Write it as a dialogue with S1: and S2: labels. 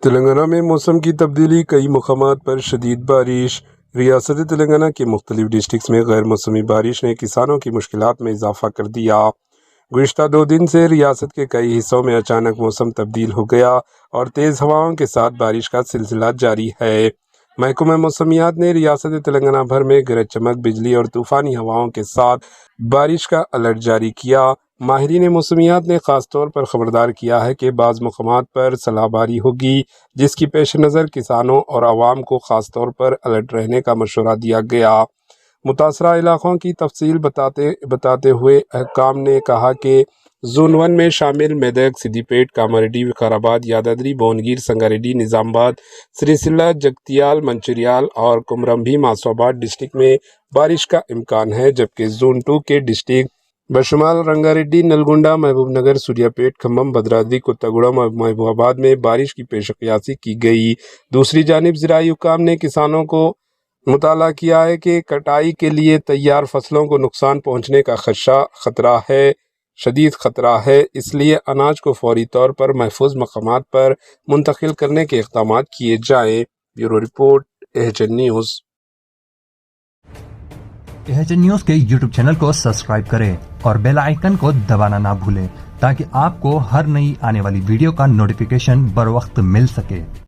S1: تلنگانہ میں موسم کی تبدیلی، کئی مقامات پر شدید بارش۔ ریاست تلنگانہ کے مختلف ڈسٹرکٹس میں غیر موسمی بارش نے کسانوں کی مشکلات میں اضافہ کر دیا۔ گزشتہ 2 دن سے ریاست کے کئی حصوں میں اچانک موسم تبدیل ہو گیا اور تیز ہواؤں کے ساتھ بارش کا سلسلہ جاری ہے۔ محکمہ موسمیات نے ریاست تلنگانہ بھر میں گرج چمک، بجلی اور طوفانی ہواؤں کے ساتھ بارش کا الرٹ جاری کیا۔ ماہرین موسمیات نے خاص طور پر خبردار کیا ہے کہ بعض مقامات پر صلاح باری ہوگی، جس کی پیش نظر کسانوں اور عوام کو خاص طور پر الرٹ رہنے کا مشورہ دیا گیا۔ متاثرہ علاقوں کی تفصیل بتاتے ہوئے حکام نے کہا کہ زون 1 میں شامل میدک، سدی پیٹ، کاماریڈی، وقار آباد، یادادری، بھونگیر، سنگاریڈی، نظام آباد، سری سلہ، جگتیال، منچریال اور کمرمبھی معصوبات ڈسٹرکٹ میں بارش کا امکان ہے، جبکہ زون 2 کے ڈسٹرکٹ بشمال رنگاریڈی، نلگنڈا، محبوب نگر، سوریا پیٹ، کھمم، بھدرادری، کوتاگوڑم اور محبوب آباد میں بارش کی پیش قیاسی کی گئی۔ دوسری جانب زرعی حکام نے کسانوں کو مطلع کیا ہے کہ کٹائی کے لیے تیار فصلوں کو نقصان پہنچنے کا شدید خطرہ ہے، اس لیے اناج کو فوری طور پر محفوظ مقامات پر منتقل کرنے کے اقدامات کیے جائیں۔ Bureau report, H N news.
S2: H N news کے یوٹیوب چینل کو سبسکرائب کریں اور بیل آئیکن کو دبانا نہ بھولیں تاکہ آپ کو ہر نئی آنے والی ویڈیو کا نوٹیفیکیشن بر وقت مل سکے۔